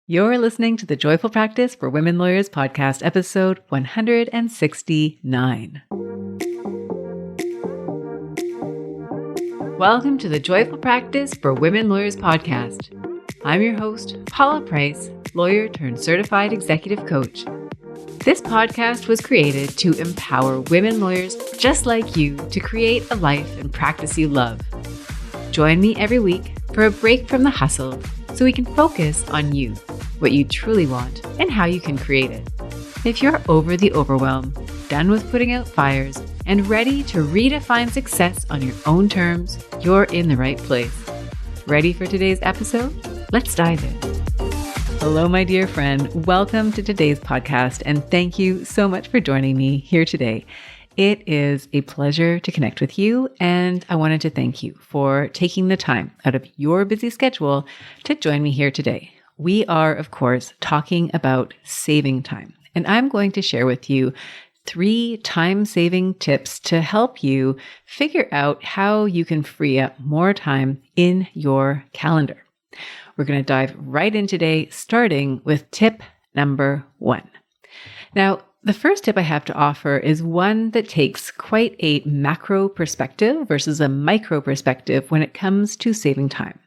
You're listening to the Joyful Practice for Women Lawyers podcast, episode 169. Welcome to the Joyful Practice for Women Lawyers podcast. I'm your host, Paula Price, lawyer turned certified executive coach. This podcast was created to empower women lawyers just like you to create a life and practice you love. Join me every week for a break from the hustle so we can focus on you, what you truly want, and how you can create it. If you're over the overwhelm, done with putting out fires, and ready to redefine success on your own terms, you're in the right place. Ready for today's episode? Let's dive in. Hello, my dear friend. Welcome to today's podcast, and thank you so much for joining me here today. It is a pleasure to connect with you, and I wanted to thank you for taking the time out of your busy schedule to join me here today. We are, of course, talking about saving time, and I'm going to share with you 3 time-saving tips to help you figure out how you can free up more time in your calendar. We're going to dive right in today, starting with tip number 1. Now, the first tip I have to offer is one that takes quite a macro perspective versus a micro perspective when it comes to saving time.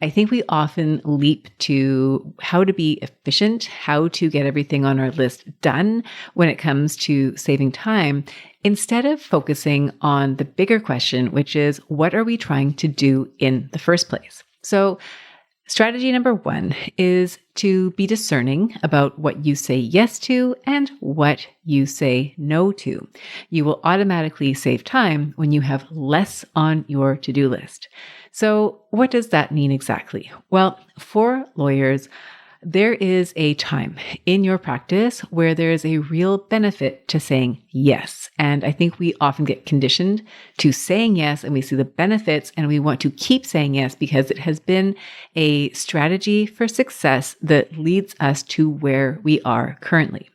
I think we often leap to how to be efficient, how to get everything on our list done when it comes to saving time, instead of focusing on the bigger question, which is, what are we trying to do in the first place? So, strategy number 1 is to be discerning about what you say yes to and what you say no to. You will automatically save time when you have less on your to-do list. So what does that mean exactly? Well, for lawyers, there is a time in your practice where there is a real benefit to saying yes. And I think we often get conditioned to saying yes, and we see the benefits and we want to keep saying yes because it has been a strategy for success that leads us to where we are currently.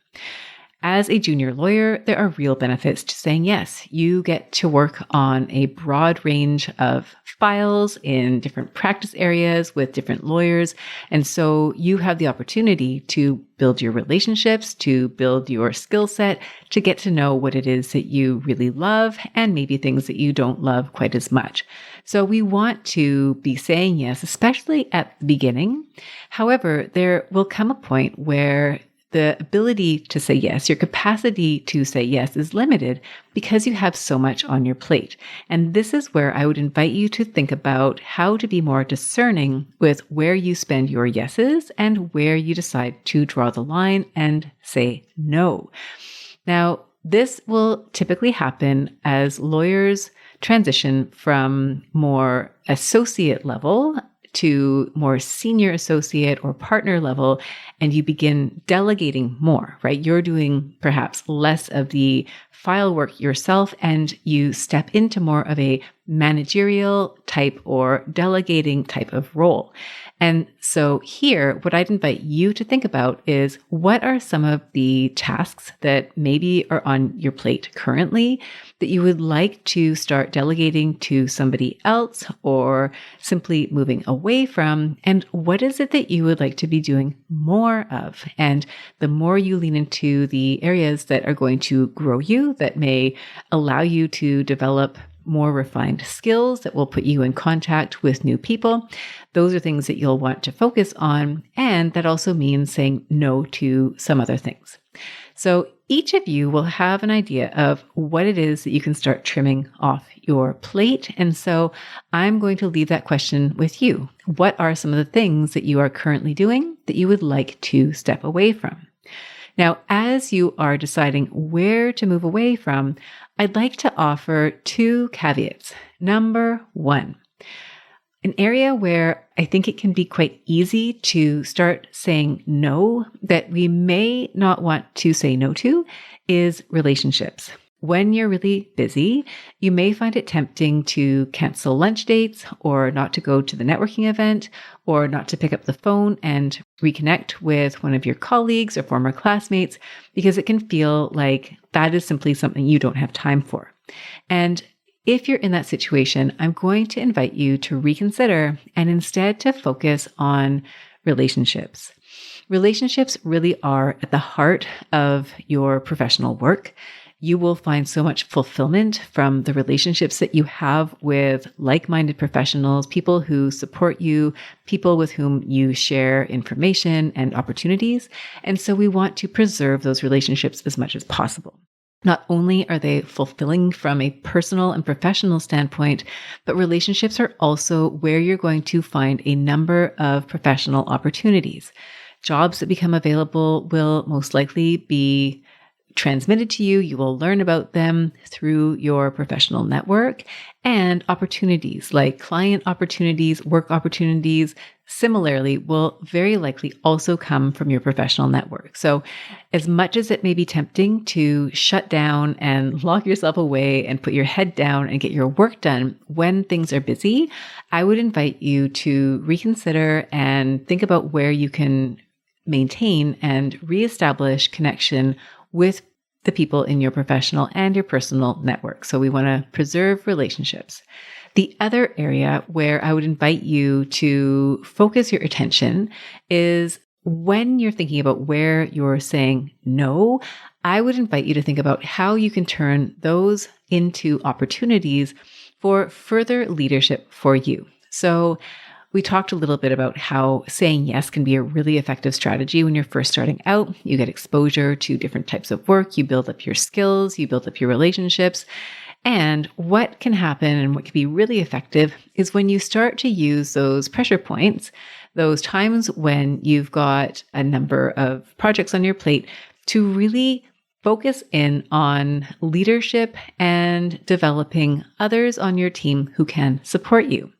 As a junior lawyer, there are real benefits to saying yes. You get to work on a broad range of files in different practice areas with different lawyers. And so you have the opportunity to build your relationships, to build your skill set, to get to know what it is that you really love and maybe things that you don't love quite as much. So we want to be saying yes, especially at the beginning. However, there will come a point where the ability to say yes, your capacity to say yes is limited because you have so much on your plate. And this is where I would invite you to think about how to be more discerning with where you spend your yeses and where you decide to draw the line and say no. Now, this will typically happen as lawyers transition from more associate level to more senior associate or partner level, and you begin delegating more, right? You're doing perhaps less of the file work yourself, and you step into more of a managerial type or delegating type of role. And so here, what I'd invite you to think about is, what are some of the tasks that maybe are on your plate currently that you would like to start delegating to somebody else or simply moving away from? And what is it that you would like to be doing more of? And the more you lean into the areas that are going to grow you, that may allow you to develop more refined skills that will put you in contact with new people, those are things that you'll want to focus on. And that also means saying no to some other things. So each of you will have an idea of what it is that you can start trimming off your plate. And so I'm going to leave that question with you. What are some of the things that you are currently doing that you would like to step away from? Now, as you are deciding where to move away from, I'd like to offer 2 caveats. Number 1, an area where I think it can be quite easy to start saying no, that we may not want to say no to, is relationships. When you're really busy, you may find it tempting to cancel lunch dates or not to go to the networking event or not to pick up the phone and reconnect with one of your colleagues or former classmates because it can feel like that is simply something you don't have time for. And if you're in that situation, I'm going to invite you to reconsider and instead to focus on relationships. Relationships really are at the heart of your professional work. You will find so much fulfillment from the relationships that you have with like-minded professionals, people who support you, people with whom you share information and opportunities. And so we want to preserve those relationships as much as possible. Not only are they fulfilling from a personal and professional standpoint, but relationships are also where you're going to find a number of professional opportunities. Jobs that become available will most likely be transmitted to you. You will learn about them through your professional network, and opportunities like client opportunities, work opportunities, similarly will very likely also come from your professional network. So as much as it may be tempting to shut down and lock yourself away and put your head down and get your work done when things are busy, I would invite you to reconsider and think about where you can maintain and reestablish connection with the people in your professional and your personal network. So we want to preserve relationships. The other area where I would invite you to focus your attention is when you're thinking about where you're saying no, I would invite you to think about how you can turn those into opportunities for further leadership for you. So we talked a little bit about how saying yes can be a really effective strategy when you're first starting out. You get exposure to different types of work, you build up your skills, you build up your relationships. And what can happen and what can be really effective is when you start to use those pressure points, those times when you've got a number of projects on your plate, to really focus in on leadership and developing others on your team who can support you.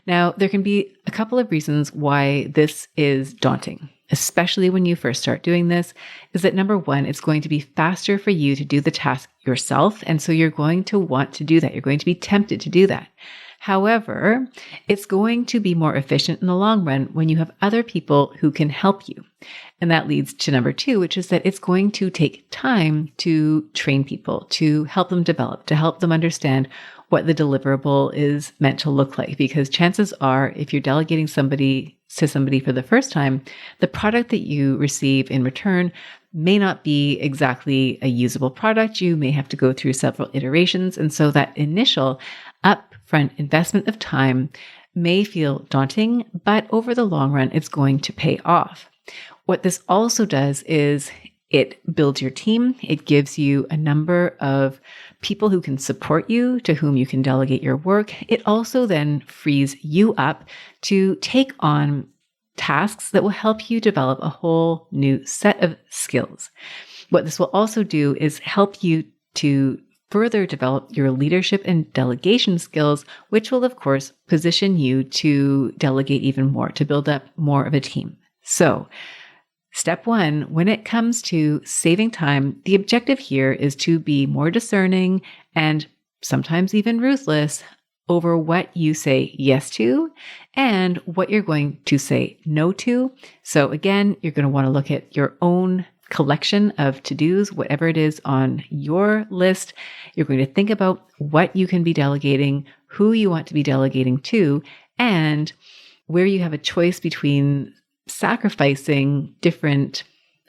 Now, there can be a couple of reasons why this is daunting, especially when you first start doing this, is that number one, it's going to be faster for you to do the task yourself. And so you're going to want to do that. You're going to be tempted to do that. However, it's going to be more efficient in the long run when you have other people who can help you. And that leads to number two, which is that it's going to take time to train people, to help them develop, to help them understand what the deliverable is meant to look like. Because chances are, if you're delegating somebody to somebody for the first time, the product that you receive in return may not be exactly a usable product. You may have to go through several iterations. And so that initial upfront investment of time may feel daunting, but over the long run, it's going to pay off. What this also does is it builds your team. It gives you a number of people who can support you, to whom you can delegate your work. It also then frees you up to take on tasks that will help you develop a whole new set of skills. What this will also do is help you to further develop your leadership and delegation skills, which will, of course, position you to delegate even more, to build up more of a team. So, step one, when it comes to saving time, the objective here is to be more discerning and sometimes even ruthless over what you say yes to and what you're going to say no to. So again, you're going to want to look at your own collection of to-dos, whatever it is on your list. You're going to think about what you can be delegating, who you want to be delegating to, and where you have a choice between sacrificing different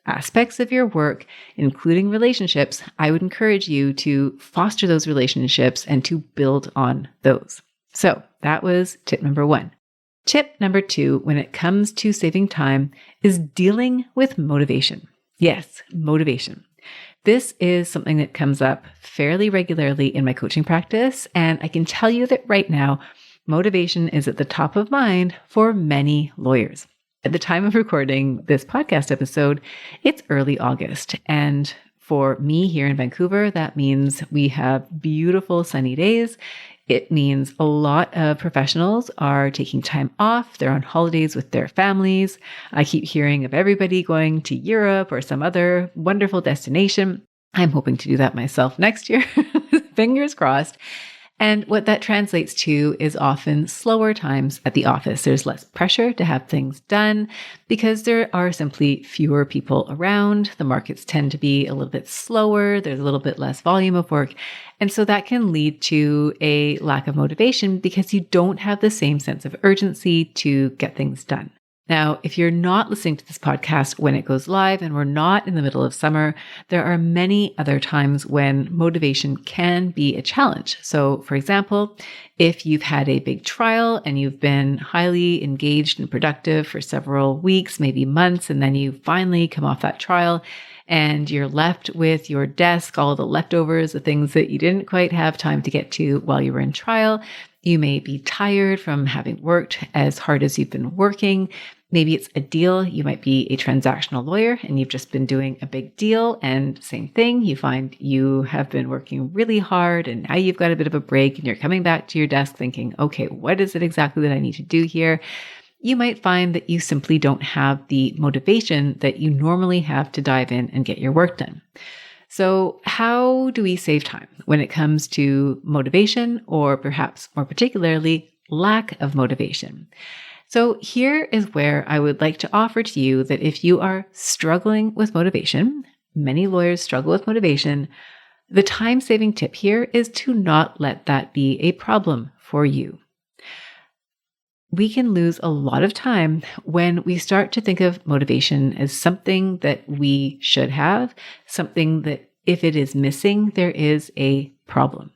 aspects of your work, including relationships. I would encourage you to foster those relationships and to build on those. So that was tip number one. Tip number two, when it comes to saving time, is dealing with motivation. Yes, motivation. This is something that comes up fairly regularly in my coaching practice, and I can tell you that right now, motivation is at the top of mind for many lawyers. At the time of recording this podcast episode, it's early August. And for me here in Vancouver, that means we have beautiful sunny days. It means a lot of professionals are taking time off. They're on holidays with their families. I keep hearing of everybody going to Europe or some other wonderful destination. I'm hoping to do that myself next year. Fingers crossed. And what that translates to is often slower times at the office. There's less pressure to have things done because there are simply fewer people around. The markets tend to be a little bit slower. There's a little bit less volume of work. And so that can lead to a lack of motivation because you don't have the same sense of urgency to get things done. Now, if you're not listening to this podcast when it goes live and we're not in the middle of summer, there are many other times when motivation can be a challenge. So, for example, if you've had a big trial and you've been highly engaged and productive for several weeks, maybe months, and then you finally come off that trial and you're left with your desk, all the leftovers, the things that you didn't quite have time to get to while you were in trial. You may be tired from having worked as hard as you've been working. Maybe it's a deal. You might be a transactional lawyer and you've just been doing a big deal, and same thing. You find you have been working really hard and now you've got a bit of a break and you're coming back to your desk thinking, okay, what is it exactly that I need to do here? You might find that you simply don't have the motivation that you normally have to dive in and get your work done. So how do we save time when it comes to motivation, or perhaps more particularly, lack of motivation? So here is where I would like to offer to you that if you are struggling with motivation, many lawyers struggle with motivation, the time-saving tip here is to not let that be a problem for you. We can lose a lot of time when we start to think of motivation as something that we should have, something that if it is missing, there is a problem.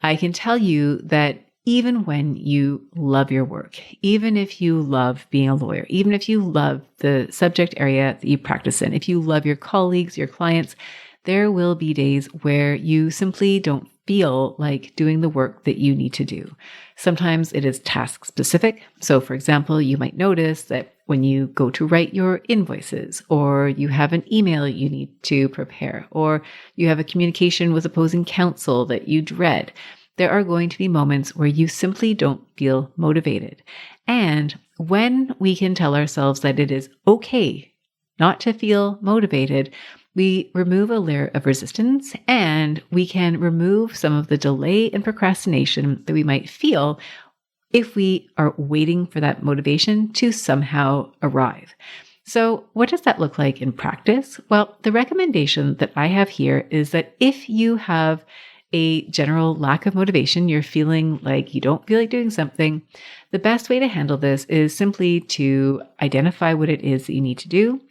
I can tell you that even when you love your work, even if you love being a lawyer, even if you love the subject area that you practice in, if you love your colleagues, your clients, there will be days where you simply don't feel like doing the work that you need to do. Sometimes it is task specific. So for example, you might notice that when you go to write your invoices, or you have an email you need to prepare, or you have a communication with opposing counsel that you dread, there are going to be moments where you simply don't feel motivated. And when we can tell ourselves that it is okay not to feel motivated, we remove a layer of resistance and we can remove some of the delay and procrastination that we might feel if we are waiting for that motivation to somehow arrive. So what does that look like in practice? Well, the recommendation that I have here is that if you have a general lack of motivation, you're feeling like you don't feel like doing something, the best way to handle this is simply to identify what it is that you need to do.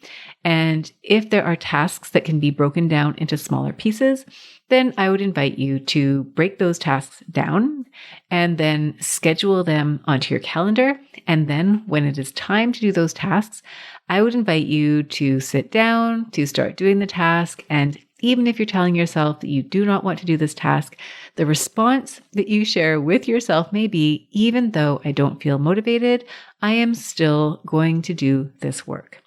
And if there are tasks that can be broken down into smaller pieces, then I would invite you to break those tasks down and then schedule them onto your calendar. And then when it is time to do those tasks, I would invite you to sit down, to start doing the task. And even if you're telling yourself that you do not want to do this task, the response that you share with yourself may be, even though I don't feel motivated, I am still going to do this work.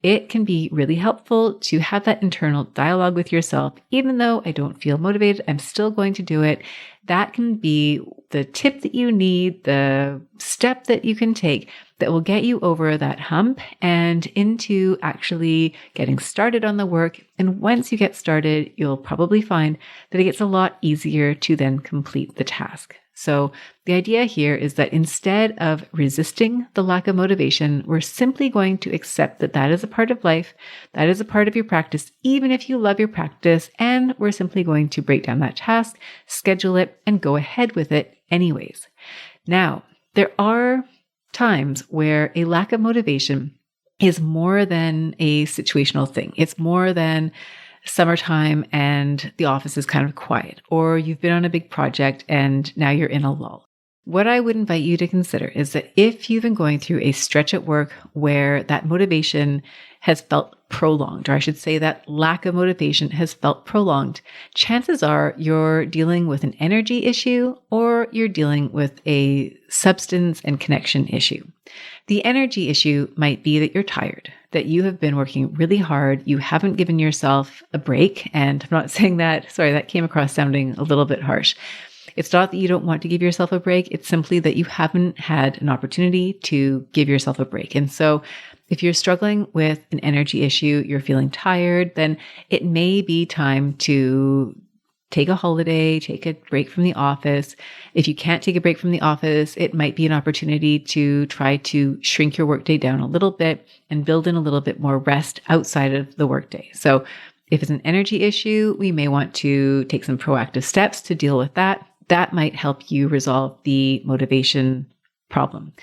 It can be really helpful to have that internal dialogue with yourself. Even though I don't feel motivated, I'm still going to do it. That can be the tip that you need, the step that you can take that will get you over that hump and into actually getting started on the work. And once you get started, you'll probably find that it gets a lot easier to then complete the task. So the idea here is that instead of resisting the lack of motivation, we're simply going to accept that that is a part of life, that is a part of your practice, even if you love your practice, and we're simply going to break down that task, schedule it, and go ahead with it anyways. Now, there are times where a lack of motivation is more than a situational thing. It's more than summertime and the office is kind of quiet, or you've been on a big project and now you're in a lull. What I would invite you to consider is that if you've been going through a stretch at work where that motivation has felt prolonged, or I should say that lack of motivation has felt prolonged, chances are you're dealing with an energy issue or you're dealing with a substance and connection issue. The energy issue might be that you're tired, that you have been working really hard, you haven't given yourself a break, and I'm not saying that, sorry, that came across sounding a little bit harsh. It's not that you don't want to give yourself a break. It's simply that you haven't had an opportunity to give yourself a break. And so if you're struggling with an energy issue, you're feeling tired, then it may be time to take a holiday, take a break from the office. If you can't take a break from the office, it might be an opportunity to try to shrink your workday down a little bit and build in a little bit more rest outside of the workday. So if it's an energy issue, we may want to take some proactive steps to deal with that. That might help you resolve the motivation problem.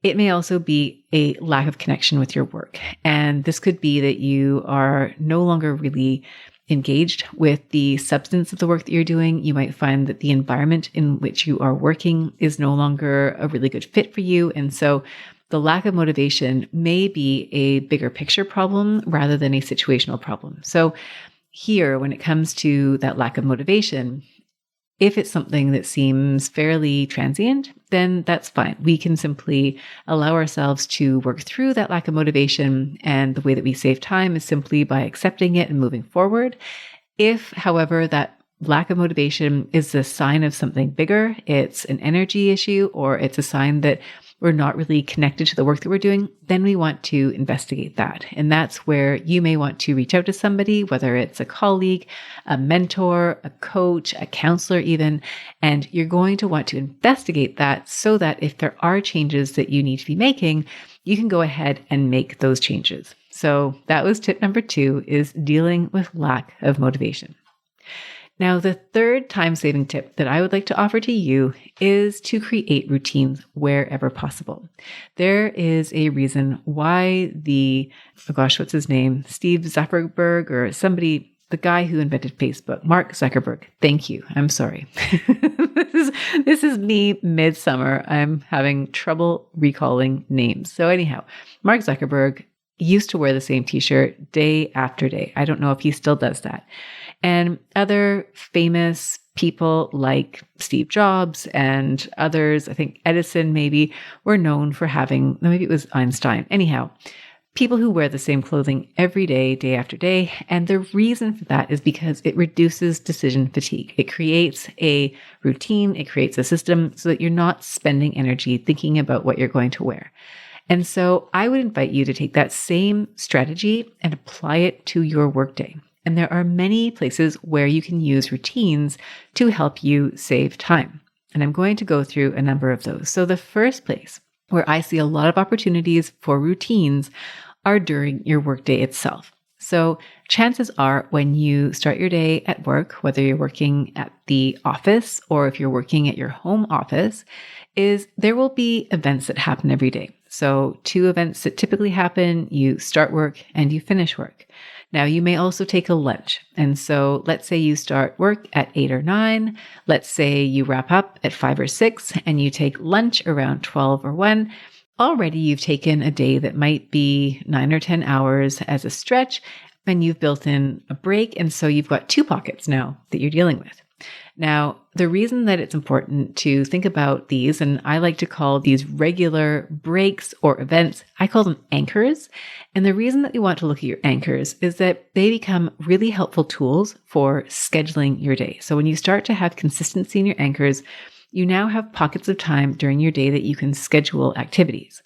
It may also be a lack of connection with your work. And this could be that you are no longer really engaged with the substance of the work that you're doing. You might find that the environment in which you are working is no longer a really good fit for you. And so the lack of motivation may be a bigger picture problem rather than a situational problem. So here, when it comes to that lack of motivation, if it's something that seems fairly transient, then that's fine. We can simply allow ourselves to work through that lack of motivation. And the way that we save time is simply by accepting it and moving forward. If, however, that lack of motivation is a sign of something bigger, it's an energy issue, or it's a sign that we're not really connected to the work that we're doing, then we want to investigate that. And that's where you may want to reach out to somebody, whether it's a colleague, a mentor, a coach, a counselor even, and you're going to want to investigate that so that if there are changes that you need to be making, you can go ahead and make those changes. So that was tip number 2, is dealing with lack of motivation. Now, the third time-saving tip that I would like to offer to you is to create routines wherever possible. There is a reason why what's his name? Steve Zuckerberg or somebody, the guy who invented Facebook, Mark Zuckerberg. Thank you. I'm sorry. This is me midsummer. I'm having trouble recalling names. So anyhow, Mark Zuckerberg used to wear the same t-shirt day after day. I don't know if he still does that. And other famous people like Steve Jobs and others, I think Edison maybe, were known for maybe it was Einstein. Anyhow, people who wear the same clothing every day, day after day. And the reason for that is because it reduces decision fatigue. It creates a routine, it creates a system so that you're not spending energy thinking about what you're going to wear. And so I would invite you to take that same strategy and apply it to your workday. And there are many places where you can use routines to help you save time. And I'm going to go through a number of those. So the first place where I see a lot of opportunities for routines are during your workday itself. So chances are when you start your day at work, whether you're working at the office or if you're working at your home office, is there will be events that happen every day. So 2 events that typically happen: you start work and you finish work. Now, you may also take a lunch. And so let's say you start work at 8 or 9. Let's say you wrap up at 5 or 6 and you take lunch around 12 or 1. Already you've taken a day that might be 9 or 10 hours as a stretch, and you've built in a break. And so you've got 2 pockets now that you're dealing with. Now, the reason that it's important to think about these, and I like to call these regular breaks or events, I call them anchors. And the reason that you want to look at your anchors is that they become really helpful tools for scheduling your day. So when you start to have consistency in your anchors, you now have pockets of time during your day that you can schedule activities.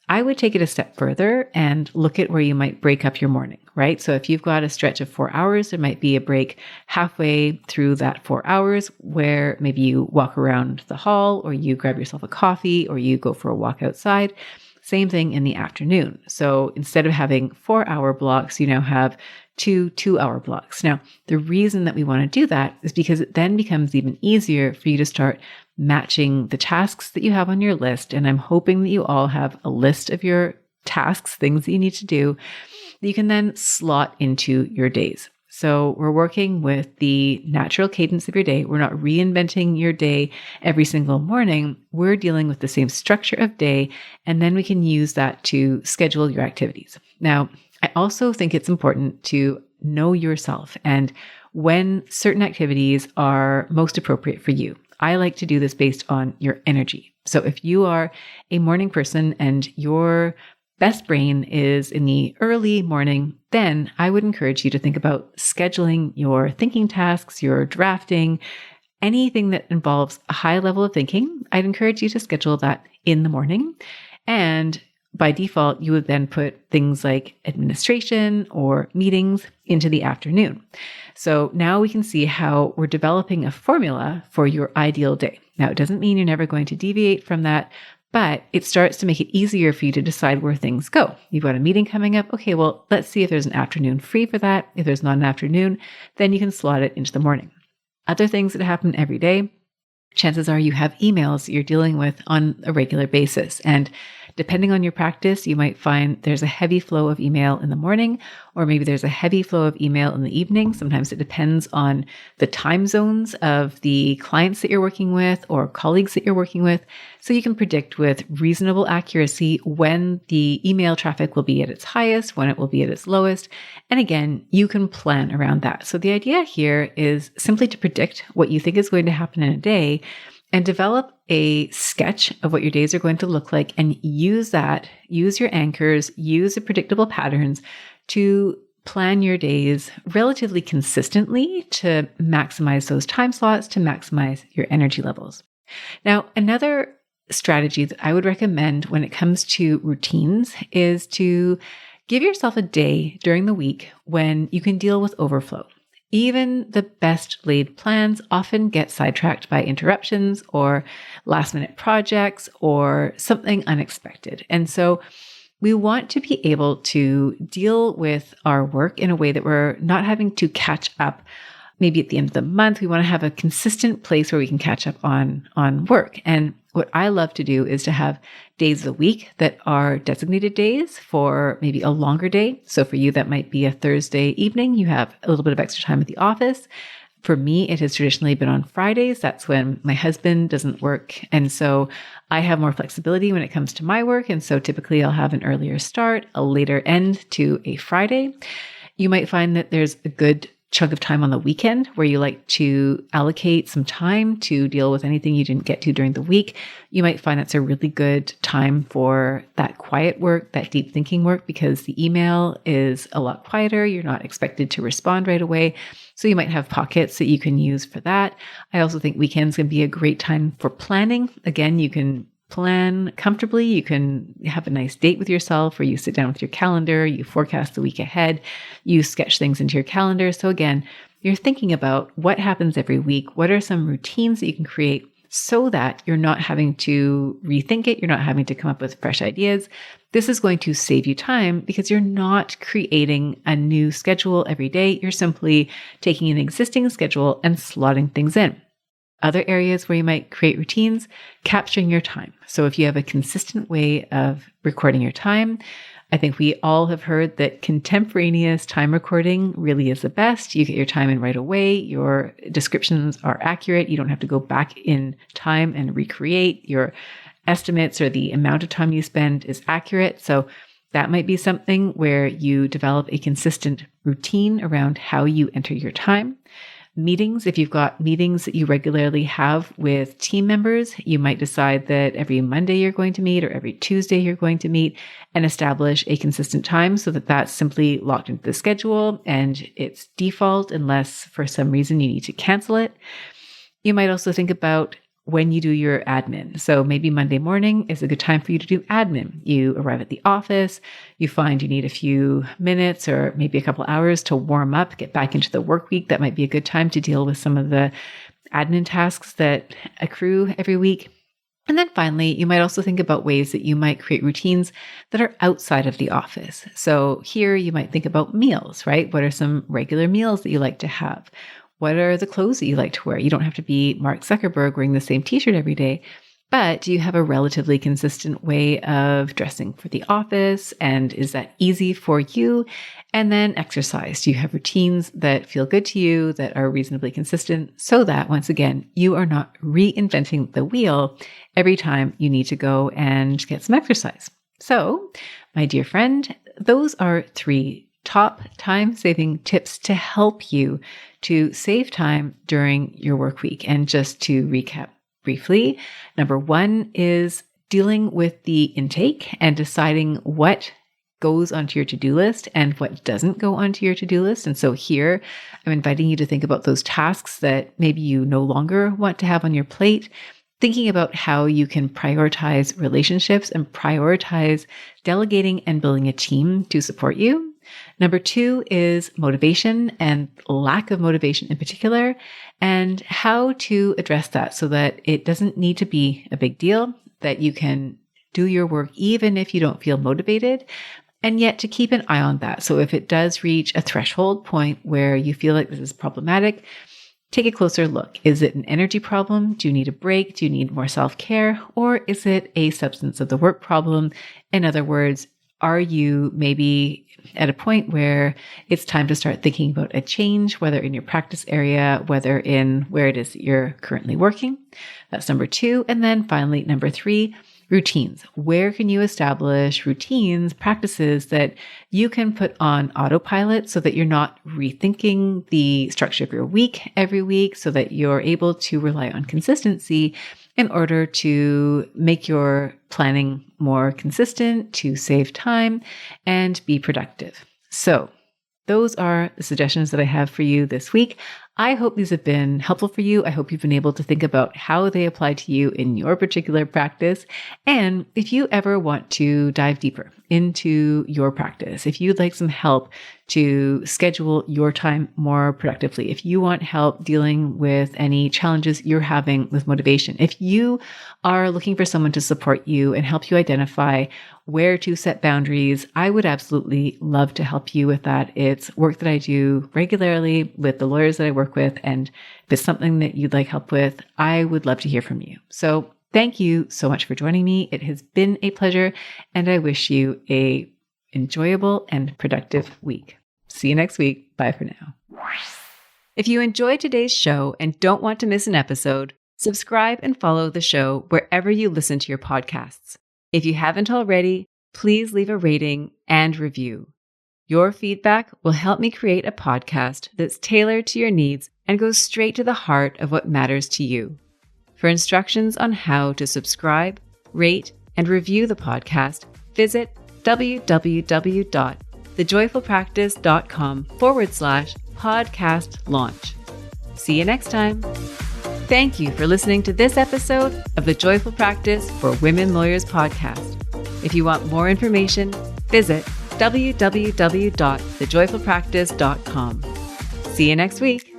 I would take it a step further and look at where you might break up your morning, right? So if you've got a stretch of 4 hours, there might be a break halfway through that 4 hours where maybe you walk around the hall, or you grab yourself a coffee, or you go for a walk outside. Same thing in the afternoon. So instead of having 4-hour blocks, you now have 2-2-hour blocks. Now, the reason that we want to do that is because it then becomes even easier for you to start matching the tasks that you have on your list. And I'm hoping that you all have a list of your tasks, things that you need to do, that you can then slot into your days. So we're working with the natural cadence of your day. We're not reinventing your day every single morning. We're dealing with the same structure of day, and then we can use that to schedule your activities. Now, I also think it's important to know yourself and when certain activities are most appropriate for you. I like to do this based on your energy. So if you are a morning person and your best brain is in the early morning, then I would encourage you to think about scheduling your thinking tasks, your drafting, anything that involves a high level of thinking. I'd encourage you to schedule that in the morning. And by default, you would then put things like administration or meetings into the afternoon. So now we can see how we're developing a formula for your ideal day. Now, it doesn't mean you're never going to deviate from that, but it starts to make it easier for you to decide where things go. You've got a meeting coming up. Okay, well, let's see if there's an afternoon free for that. If there's not an afternoon, then you can slot it into the morning. Other things that happen every day, chances are you have emails that you're dealing with on a regular basis. And depending on your practice, you might find there's a heavy flow of email in the morning, or maybe there's a heavy flow of email in the evening. Sometimes it depends on the time zones of the clients that you're working with or colleagues that you're working with. So you can predict with reasonable accuracy when the email traffic will be at its highest, when it will be at its lowest. And again, you can plan around that. So the idea here is simply to predict what you think is going to happen in a day and develop a sketch of what your days are going to look like, and use that, use your anchors, use the predictable patterns to plan your days relatively consistently to maximize those time slots, to maximize your energy levels. Now, another strategy that I would recommend when it comes to routines is to give yourself a day during the week when you can deal with overflow. Even the best laid plans often get sidetracked by interruptions or last minute projects or something unexpected. And so we want to be able to deal with our work in a way that we're not having to catch up. Maybe at the end of the month, we want to have a consistent place where we can catch up on work. And what I love to do is to have days of the week that are designated days for maybe a longer day. So for you, that might be a Thursday evening. You have a little bit of extra time at the office. For me, it has traditionally been on Fridays. That's when my husband doesn't work. And so I have more flexibility when it comes to my work. And so typically I'll have an earlier start, a later end to a Friday. You might find that there's a good chunk of time on the weekend where you like to allocate some time to deal with anything you didn't get to during the week. You might find that's a really good time for that quiet work, that deep thinking work, because the email is a lot quieter. You're not expected to respond right away. So you might have pockets that you can use for that. I also think weekends can be a great time for planning. Again, you can plan comfortably. You can have a nice date with yourself where you sit down with your calendar, you forecast the week ahead, you sketch things into your calendar. So again, you're thinking about what happens every week. What are some routines that you can create so that you're not having to rethink it? You're not having to come up with fresh ideas. This is going to save you time because you're not creating a new schedule every day. You're simply taking an existing schedule and slotting things in. Other areas where you might create routines, capturing your time. So if you have a consistent way of recording your time, I think we all have heard that contemporaneous time recording really is the best. You get your time in right away. Your descriptions are accurate. You don't have to go back in time and recreate. Your estimates or the amount of time you spend is accurate. So that might be something where you develop a consistent routine around how you enter your time. Meetings, if you've got meetings that you regularly have with team members, you might decide that every Monday you're going to meet or every Tuesday you're going to meet and establish a consistent time so that that's simply locked into the schedule and it's default unless for some reason you need to cancel it. You might also think about when you do your admin. So maybe Monday morning is a good time for you to do admin. You arrive at the office, you find you need a few minutes or maybe a couple hours to warm up, get back into the work week. That might be a good time to deal with some of the admin tasks that accrue every week. And then finally, you might also think about ways that you might create routines that are outside of the office. So here you might think about meals, right? What are some regular meals that you like to have? What are the clothes that you like to wear? You don't have to be Mark Zuckerberg wearing the same t-shirt every day, but do you have a relatively consistent way of dressing for the office? And is that easy for you? And then exercise. Do you have routines that feel good to you, that are reasonably consistent so that, once again, you are not reinventing the wheel every time you need to go and get some exercise? So, my dear friend, those are 3 top time-saving tips to help you to save time during your work week. And just to recap briefly, number 1 is dealing with the intake and deciding what goes onto your to-do list and what doesn't go onto your to-do list. And so here, I'm inviting you to think about those tasks that maybe you no longer want to have on your plate, thinking about how you can prioritize relationships and prioritize delegating and building a team to support you. Number 2 is motivation and lack of motivation in particular, and how to address that so that it doesn't need to be a big deal, that you can do your work even if you don't feel motivated, and yet to keep an eye on that. So if it does reach a threshold point where you feel like this is problematic, take a closer look. Is it an energy problem? Do you need a break? Do you need more self-care? Or is it a substance of the work problem? In other words, are you maybe at a point where it's time to start thinking about a change, whether in your practice area, whether in where it is that you're currently working? That's number 2. And then finally, number 3, routines. Where can you establish routines, practices that you can put on autopilot so that you're not rethinking the structure of your week every week, so that you're able to rely on consistency in order to make your planning more consistent, to save time, and be productive. So those are the suggestions that I have for you this week. I hope these have been helpful for you. I hope you've been able to think about how they apply to you in your particular practice. And if you ever want to dive deeper into your practice, if you'd like some help to schedule your time more productively, if you want help dealing with any challenges you're having with motivation, if you are looking for someone to support you and help you identify where to set boundaries, I would absolutely love to help you with that. It's work that I do regularly with the lawyers that I work with. And if it's something that you'd like help with, I would love to hear from you. So thank you so much for joining me. It has been a pleasure, and I wish you a enjoyable and productive week. See you next week. Bye for now. If you enjoyed today's show and don't want to miss an episode, subscribe and follow the show wherever you listen to your podcasts. If you haven't already, please leave a rating and review. Your feedback will help me create a podcast that's tailored to your needs and goes straight to the heart of what matters to you. For instructions on how to subscribe, rate, and review the podcast, visit www.thejoyfulpractice.com/podcast launch. See you next time. Thank you for listening to this episode of the Joyful Practice for Women Lawyers podcast. If you want more information, visit www.thejoyfulpractice.com. See you next week.